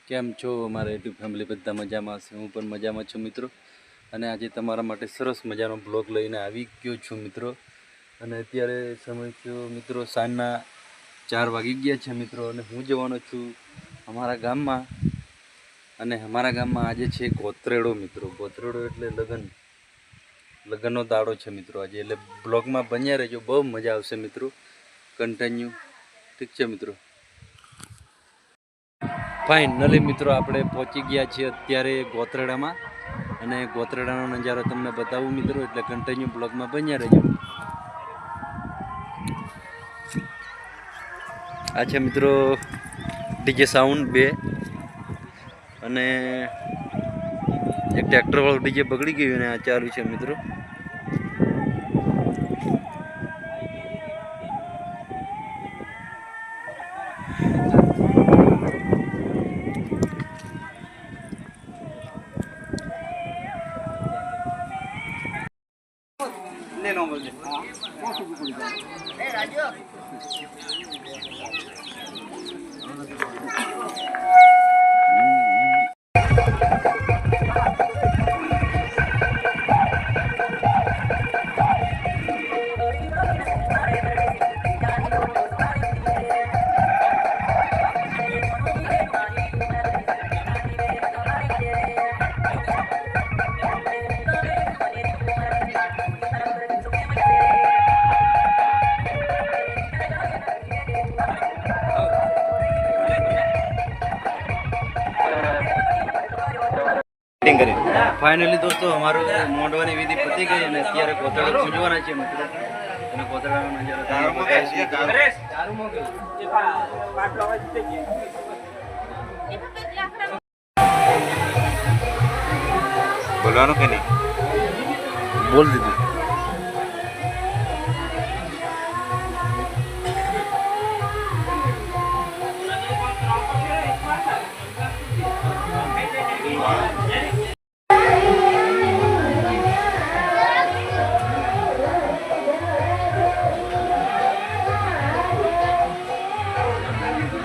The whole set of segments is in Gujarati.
કેમ છો અમારા યુટ્યુબ ફેમિલી? બધા મજામાં હશે, હું પણ મજામાં છું મિત્રો. અને આજે તમારા માટે સરસ મજાનો બ્લોગ લઈને આવી ગયો છું મિત્રો. અને અત્યારે સમય થયો મિત્રો સાંજના 4 વાગી ગયા છે મિત્રો. અને હું જવાનો છું અમારા ગામમાં. અને અમારા ગામમાં આજે છે ગોત્રેડો મિત્રો. ગોત્રેડો એટલે લગ્નનો દાડો છે મિત્રો આજે. એટલે બ્લોગમાં બન્યા રહેજો, બહુ મજા આવશે મિત્રો. કન્ટિન્યુ, ઠીક છે મિત્રો? ફાઇનલી મિત્રો આપણે પહોંચી ગયા છીએ અત્યારે ગોત્રેડામાં. અને ગોત્રેડાનો નજારો તમને બતાવું મિત્રો, એટલે કન્ટિન્યુ બ્લોગમાં બન્યા રહેજો. આ છે મિત્રો ડીજે સાઉન્ડ 2, અને એક ટ્રેક્ટર વાળું ડીજે બગડી ગયું અને આ ચાલુ છે મિત્રો. ફાઇનલી દોસ્તો અમારું મોઢવાની વિધિ પતી ગઈ અને અત્યારે ગોતરડો પૂજવાના છે મિત્રો. અને ગોતરડાનો નજારો બોલવાનું કે નહીં? બોલ દીધું.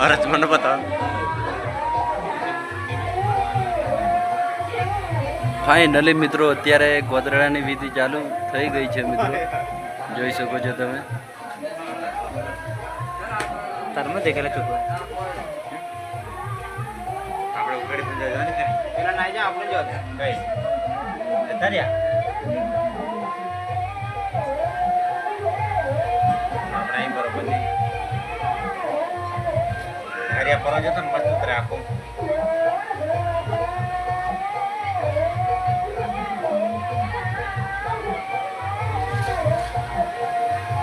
અરે મને બતાવ. ફાઇનલી મિત્રો અત્યારે ગોતરડાની વિધિ ચાલુ થઈ ગઈ છે મિત્રો, જોઈ શકો છો તમે. તારમાં દેખાડે છોકરો આપણે ઉઘાડી પણ જવાની છે. પેલા નાઈ જા આપણે જો કઈ તાર્યા આપણે અહીં બરોબર નહીં હરિયા પર જતો ને મસ્ત ઉતરે આખું.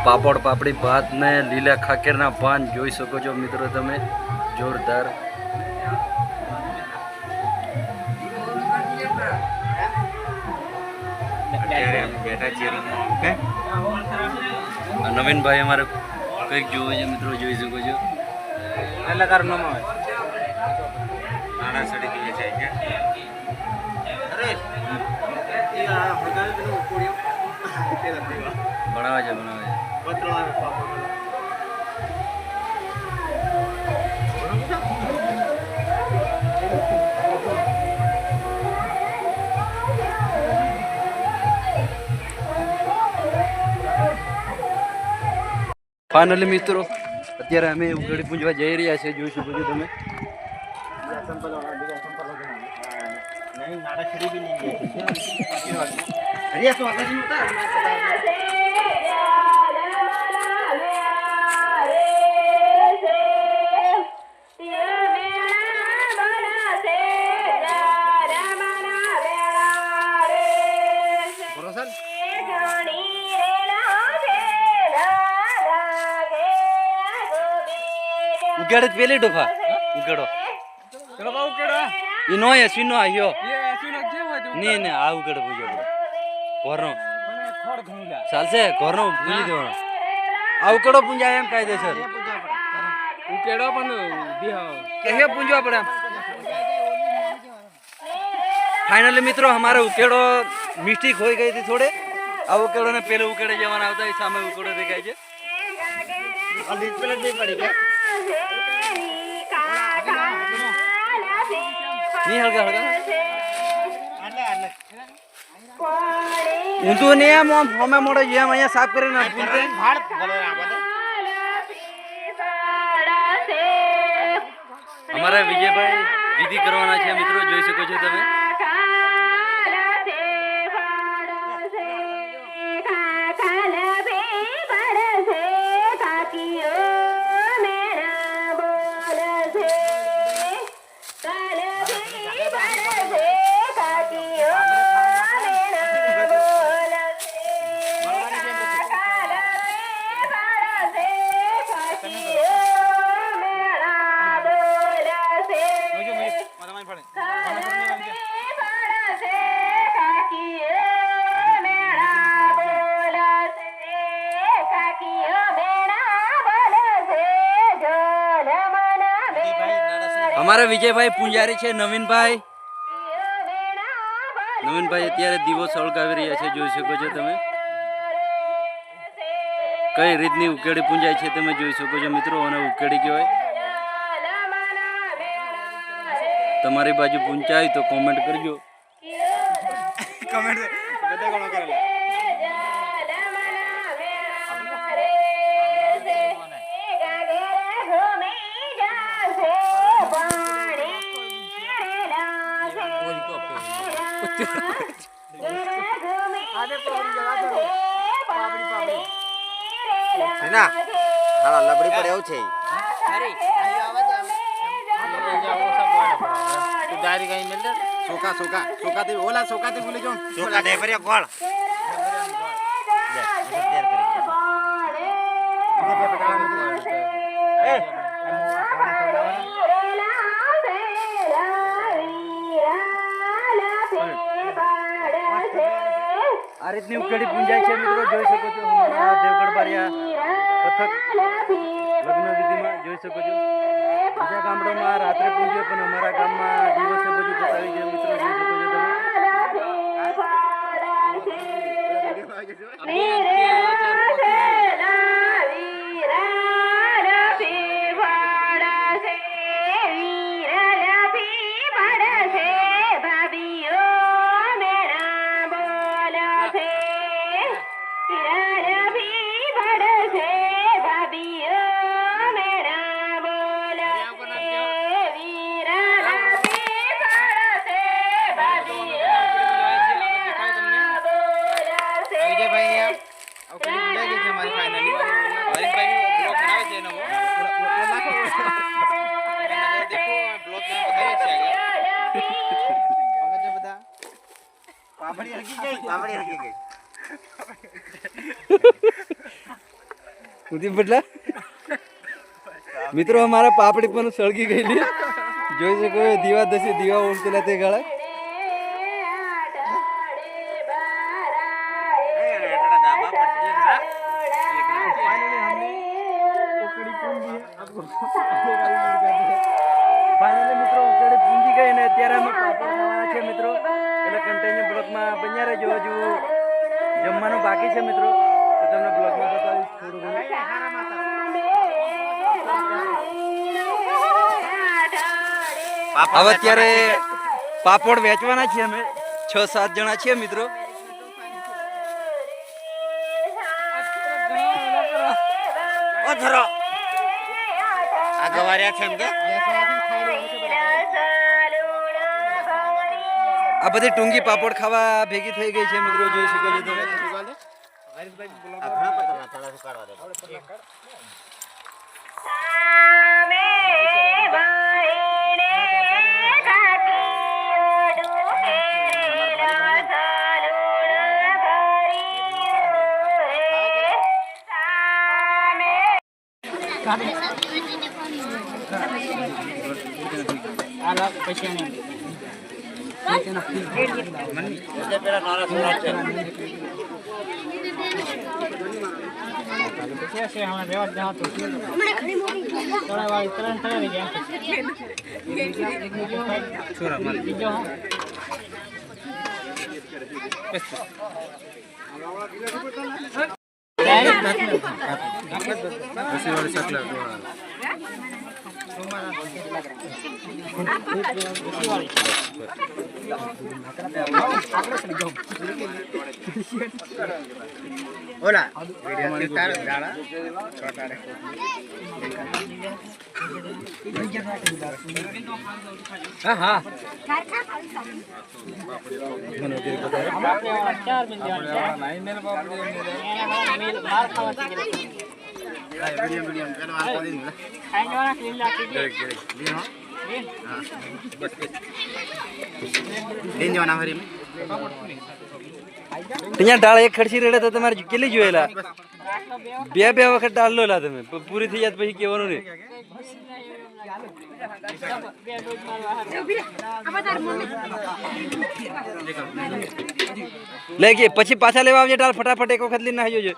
પાપડ પાપડી ભાત ને લીલા ખાકેરના પાન જોઈ શકો છો મિત્રો તમે, જોરદાર. બેઠા છીએ નવીનભાઈ અમારે કંઈક જોવે છે મિત્રો, જોઈ શકો છો. એટલે તારું નામ આવે નાના સડી ગઈ છે બનાવે છે ફાઇનલી મિત્રો અત્યારે અમે ઉઘાડી પૂંજવા જઈ રહ્યા છીએ, જોઈ શકો છો તમે. ઉગાડે પેલી ડોફા ઉગાડો ઈ નો એ સીનો આયો ની ને આ ઉગાડે પૂજો ઘરનો ચાલશે, ઘરનો પૂજી દેવાનો. આ ઉકેડો પૂંજાય એમ કાયદેસર ઉકેડો પણ કે પૂંજવા પડે. ફાઇનલી મિત્રો અમારે ઉકેડો મિસ્ટેક હોઈ ગઈ હતી થોડે. આ ઉકેડો ને પેલે ઉકેડે જવાના આવતા સામે ઉકેડો દેખાય છે. પેલા પડી ગયા નહીં હળગા ઊંધું નહીં આમ આમ હમે મોડે જેમ અહીંયા સાફ કરીને અમારા વિજયભાઈ વિધિ કરવાના છે મિત્રો, જોઈ શકો છો તમે. અમારા વિજયભાઈ પૂંજારી છે, નવીનભાઈ અત્યારે દીવો સળગાવી રહ્યા છે, જોઈ શકો છો તમે. કઈ રીતની ઉકેડી પૂંજાય છે તમે જોઈ શકો છો મિત્રો. અને ઉકેડી કહેવાય. તમારી બાજુ પૂંચાય તો કોમેન્ટ કરજો. ના હા લબડી પડે એવું છે. સોકાથી ઓલા સોકાથી ભૂલી જાઉં. સોકા ઢેફરિયા ગોળ. આ રીતની ઉકેડી પૂંજાય છે મિત્રો, જોઈ શકો છો. દેવગઢ બારિયા કથક લગ્ન વિધિમાં જોઈ શકો છો. બીજા ગામડામાં રાત્રે પૂંજ્યો, પણ અમારા ગામમાં દિવસે બધું બતાવી છે મિત્રો, જોઈ શકો છો તમે. મિત્રો અમારા પાપડી પણ સળગી ગયેલી, જોઈ શકો. દીવા દસી દીવા ઉડતેલા તે ગાળા. ફાઇનલી મિત્રો ઉકેડી પૂંજી ગઈ ને અત્યારે અમે પાપડ ખાવાના છે મિત્રો. એટલે કન્ટિન્યુ બ્લોગમાં બન્યા રહેજો. હજુ જમવાનું બાકી છે મિત્રો, તો તમને બ્લોગમાં બતાવીશ થોડું ઘણું. હવે અત્યારે પાપડ વેચવાના છીએ અમે, 6-7 જણા છીએ મિત્રો. આ ગવારિયા છે એમ કે આ બધી ટૂંગી પાપડ ખાવા ભેગી થઈ ગઈ છે મિત્રો, જોઈ શકો છો તમે. ઓલા તાર દાડા છોટા રે હા હા અહીંયા ડાળ એક ખડસી રેડે તો તમારે કેટલી જોયેલા બે વખત ડાળ લો લા તમે પૂરી થઈ જાય પછી કેવાનું નહીં લે કે પછી પાછા લેવા આવજે ડાળ ફટાફટ એક વખત લઈને આવી જજો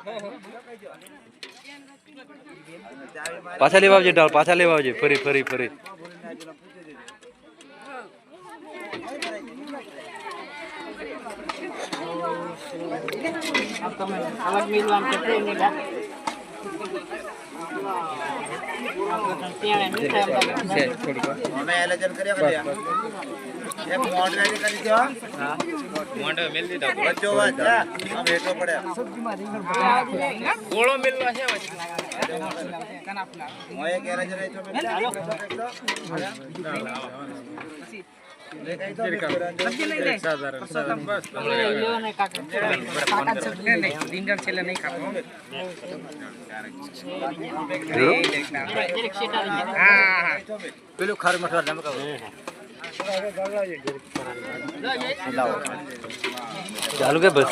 પાછા લેવા આવજે ડાળ પાછા લેવા આવજે ફરી ફરી ફરી પેલું ખારું મઠવા ચાલુ કે બસ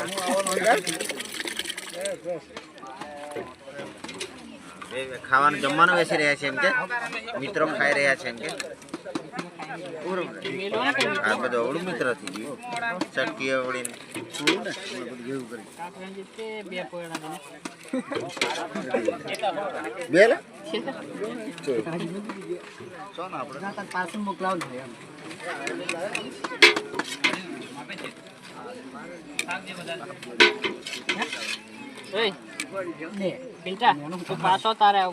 ખાવાનું જમવાનું બેસી રહ્યા છે એમ કે મિત્રો ખાઈ રહ્યા છે એમ કે આ બધું અવળું મિત્ર થઈ ગયું ચટકી અવળીને પાછો તારે